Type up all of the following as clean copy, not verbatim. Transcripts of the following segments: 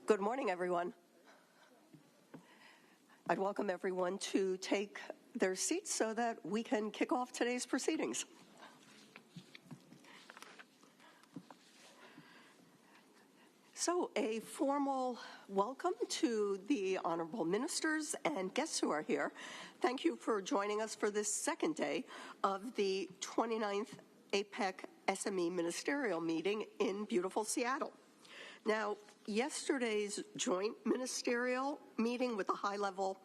Good morning, everyone. I'd welcome everyone to take their seats so that we can kick off today's proceedings. So, a formal welcome to the honorable ministers and guests who are here. Thank you for joining us for this second day of the 29th APEC SME Ministerial meeting in beautiful Seattle. Now, yesterday's joint ministerial meeting with a high-level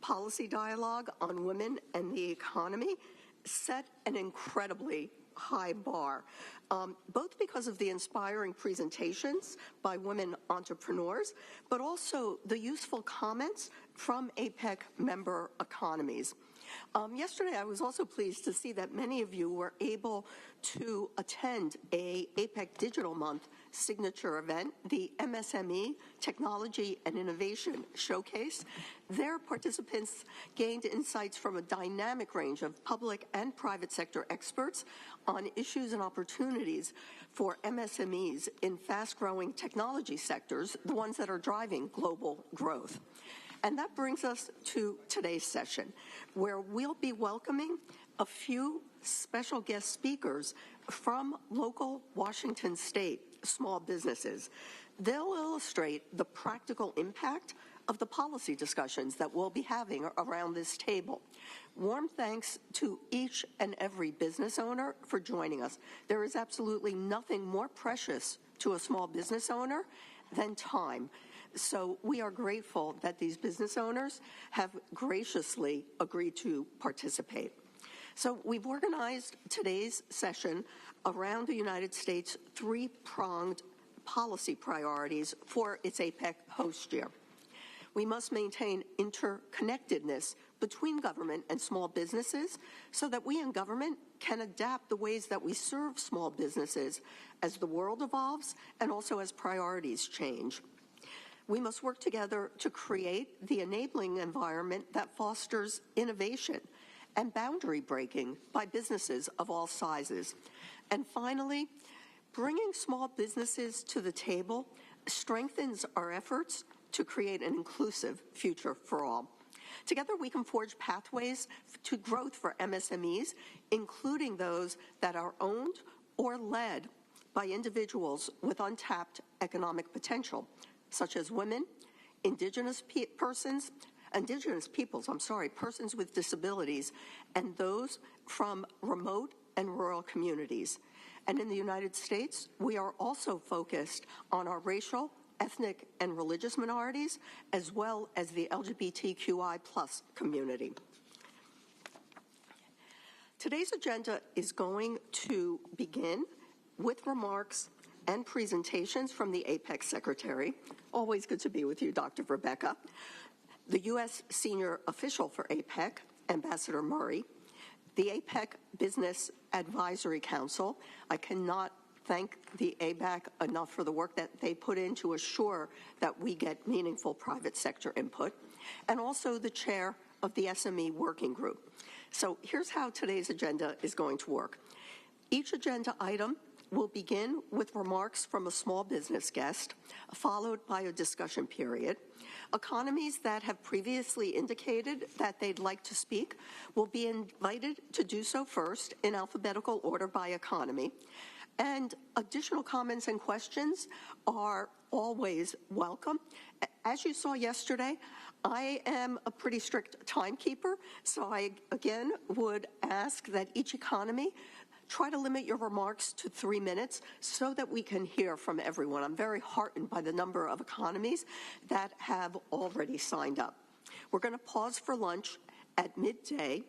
policy dialogue on women and the economy set an incredibly high bar, both because of the inspiring presentations by women entrepreneurs, but also the useful comments from APEC member economies. Yesterday, I was also pleased to see that many of you were able to attend a APEC Digital Month signature event, the MSME Technology and Innovation Showcase. Their participants gained insights from a dynamic range of public and private sector experts on issues and opportunities for MSMEs in fast-growing technology sectors, the ones that are driving global growth. And that brings us to today's session, where we'll be welcoming a few special guest speakers from local Washington State small businesses. They'll illustrate the practical impact of the policy discussions that we'll be having around this table. Warm thanks to each and every business owner for joining us. There is absolutely nothing more precious to a small business owner than time. So we are grateful that these business owners have graciously agreed to participate. So we've organized today's session around the United States' three-pronged policy priorities for its APEC host year. We must maintain interconnectedness between government and small businesses so that we in government can adapt the ways that we serve small businesses as the world evolves and also as priorities change. We must work together to create the enabling environment that fosters innovation and boundary breaking by businesses of all sizes. And finally, bringing small businesses to the table strengthens our efforts to create an inclusive future for all. Together, we can forge pathways to growth for MSMEs, including those that are owned or led by individuals with untapped economic potential, such as women, indigenous peoples, persons with disabilities, and those from remote and rural communities. And in the United States, we are also focused on our racial, ethnic, and religious minorities, as well as the LGBTQI+ community. Today's agenda is going to begin with remarks and presentations from the APEC Secretary. Always good to be with you, Dr. Rebecca. The U.S. Senior Official for APEC, Ambassador Murray. The APEC Business Advisory Council. I cannot thank the ABAC enough for the work that they put in to assure that we get meaningful private sector input. And also the chair of the SME Working Group. So here's how today's agenda is going to work. Each agenda item will begin with remarks from a small business guest, followed by a discussion period. Economies that have previously indicated that they'd like to speak will be invited to do so first in alphabetical order by economy. And additional comments and questions are always welcome. As you saw yesterday, I am a pretty strict timekeeper, so I again would ask that each economy try to limit your remarks to 3 minutes so that we can hear from everyone. I'm very heartened by the number of economies that have already signed up. We're going to pause for lunch at midday,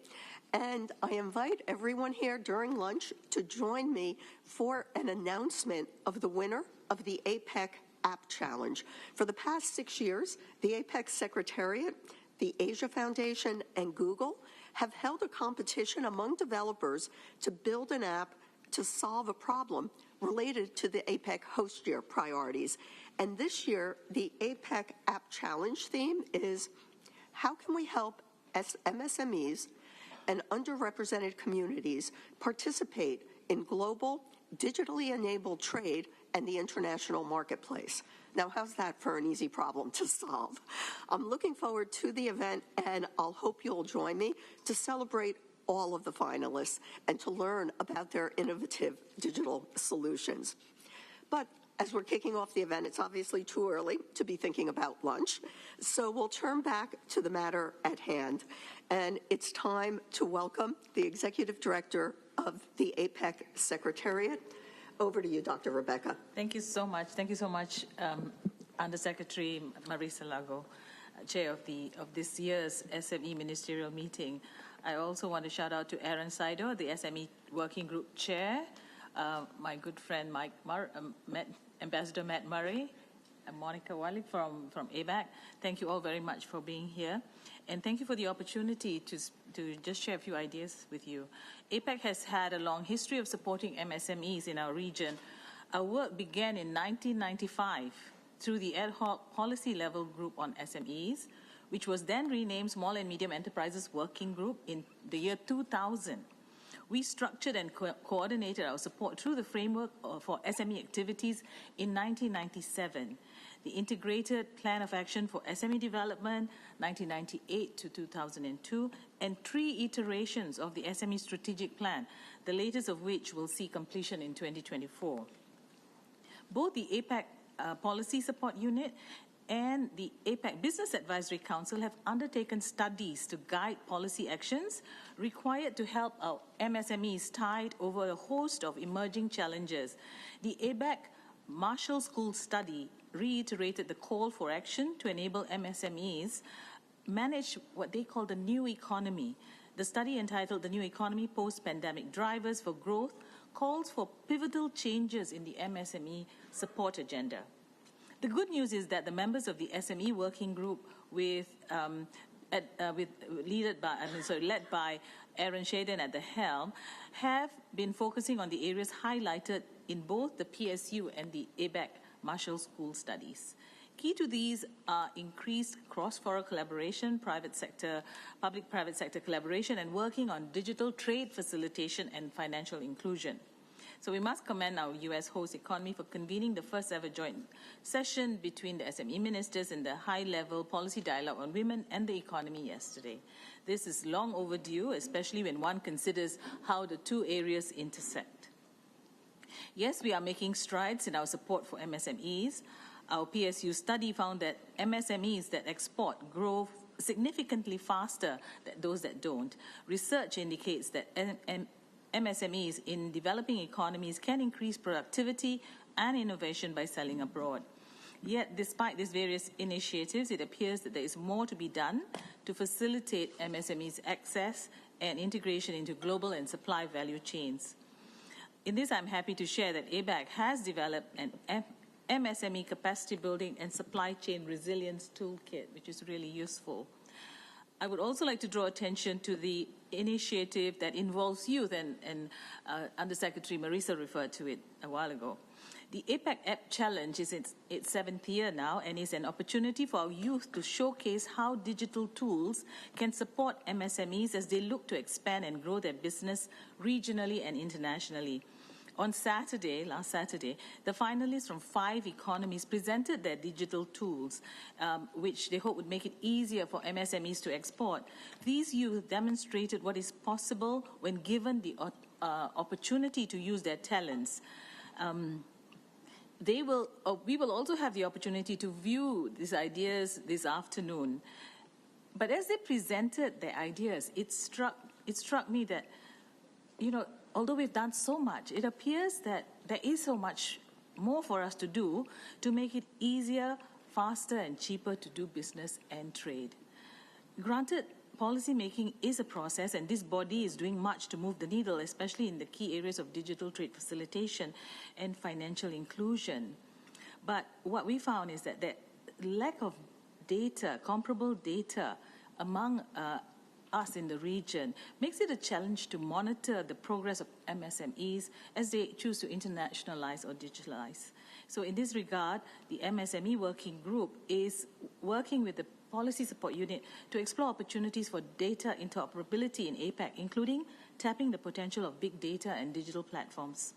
and I invite everyone here during lunch to join me for an announcement of the winner of the APEC App Challenge. For the past 6 years, the APEC Secretariat, the Asia Foundation, and Google have held a competition among developers to build an app to solve a problem related to the APEC host year priorities. And this year, the APEC App Challenge theme is, how can we help MSMEs and underrepresented communities participate in global digitally enabled trade and the international marketplace. Now, how's that for an easy problem to solve? I'm looking forward to the event, and I'll hope you'll join me to celebrate all of the finalists and to learn about their innovative digital solutions. But as we're kicking off the event, it's obviously too early to be thinking about lunch, so we'll turn back to the matter at hand. And it's time to welcome the Executive Director of the APEC Secretariat. Over to you, Dr. Rebecca. Thank you so much. Thank you so much, Undersecretary Marisa Lago, Chair of this year's SME Ministerial Meeting. I also want to shout out to Aaron Saido, the SME Working Group Chair, my good friend Ambassador Matt Murray, and Monica Wally from ABAC. Thank you all very much for being here. And thank you for the opportunity to just share a few ideas with you. APEC has had a long history of supporting MSMEs in our region. Our work began in 1995 through the ad hoc policy level group on SMEs, which was then renamed Small and Medium Enterprises Working Group in the year 2000. We structured and coordinated our support through the framework for SME activities in 1997. The Integrated Plan of Action for SME Development, 1998 to 2002, and 3 iterations of the SME Strategic Plan, the latest of which will see completion in 2024. Both the APEC Policy Support Unit and the APEC Business Advisory Council have undertaken studies to guide policy actions required to help our MSMEs tide over a host of emerging challenges. The APEC Marshall School study reiterated the call for action to enable MSMEs manage what they call the new economy. The study, entitled The New Economy Post-Pandemic Drivers for Growth, calls for pivotal changes in the MSME support agenda. The good news is that the members of the SME Working Group, led by Aaron Shaden at the helm, have been focusing on the areas highlighted in both the PSU and the ABAC Marshall School studies. Key to these are increased cross-border collaboration, public-private sector collaboration, and working on digital trade facilitation and financial inclusion. So we must commend our U.S. host economy for convening the first ever joint session between the SME ministers and the high-level policy dialogue on women and the economy yesterday. This is long overdue, especially when one considers how the two areas intersect. Yes, we are making strides in our support for MSMEs. Our PSU study found that MSMEs that export grow significantly faster than those that don't. Research indicates that MSMEs in developing economies can increase productivity and innovation by selling abroad. Yet, despite these various initiatives, it appears that there is more to be done to facilitate MSMEs' access and integration into global and supply value chains. In this, I'm happy to share that ABAC has developed an MSME capacity building and supply chain resilience toolkit, which is really useful. I would also like to draw attention to the initiative that involves youth, and Undersecretary Marisa referred to it a while ago. The APEC App Challenge is its 7th year now and is an opportunity for our youth to showcase how digital tools can support MSMEs as they look to expand and grow their business regionally and internationally. On last Saturday, the finalists from 5 economies presented their digital tools, which they hope would make it easier for MSMEs to export. These youth demonstrated what is possible when given the opportunity to use their talents. We will also have the opportunity to view these ideas this afternoon. But as they presented their ideas, it struck me that, although we've done so much, it appears that there is so much more for us to do to make it easier, faster, and cheaper to do business and trade. Granted, policy making is a process, and this body is doing much to move the needle, especially in the key areas of digital trade facilitation and financial inclusion. But what we found is that the lack of data, comparable data among us in the region, makes it a challenge to monitor the progress of MSMEs as they choose to internationalize or digitalize. So in this regard, the MSME Working Group is working with the Policy Support Unit to explore opportunities for data interoperability in APEC, including tapping the potential of big data and digital platforms.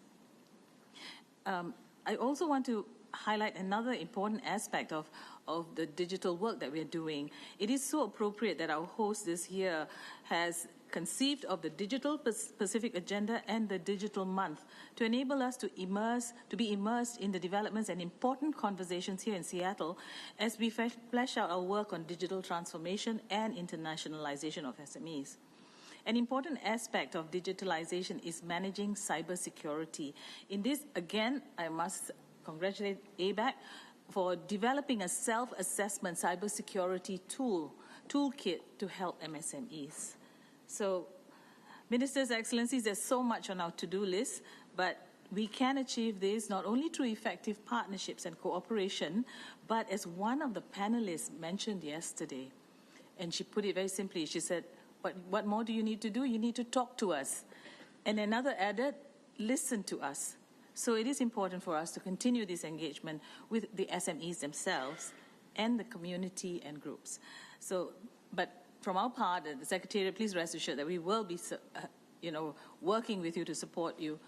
I also want to highlight another important aspect of the digital work that we're doing. It is so appropriate that our host this year has conceived of the Digital Pacific Agenda and the Digital Month to enable us to be immersed in the developments and important conversations here in Seattle as we flesh out our work on digital transformation and internationalization of SMEs. An important aspect of digitalization is managing cybersecurity. In this, again, I must congratulate APEC for developing a self-assessment cybersecurity toolkit to help MSMEs. So, Ministers, Excellencies, there's so much on our to-do list, but we can achieve this not only through effective partnerships and cooperation, but as one of the panelists mentioned yesterday, and she put it very simply, she said, what more do you need to do? You need to talk to us. And another added, listen to us. So it is important for us to continue this engagement with the SMEs themselves and the community and groups. So, but from our part, the Secretariat, please rest assured that we will be, working with you to support you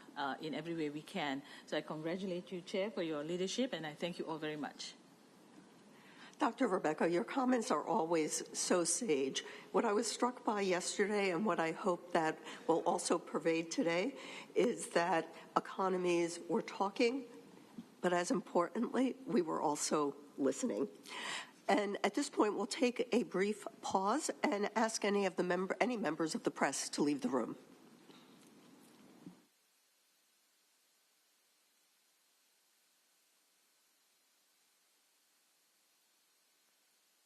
in every way we can. So I congratulate you, Chair, for your leadership, and I thank you all very much. Dr. Rebecca, your comments are always so sage. What I was struck by yesterday and what I hope that will also pervade today is that economies were talking, but as importantly, we were also listening. And at this point, we'll take a brief pause and ask any members of the press to leave the room.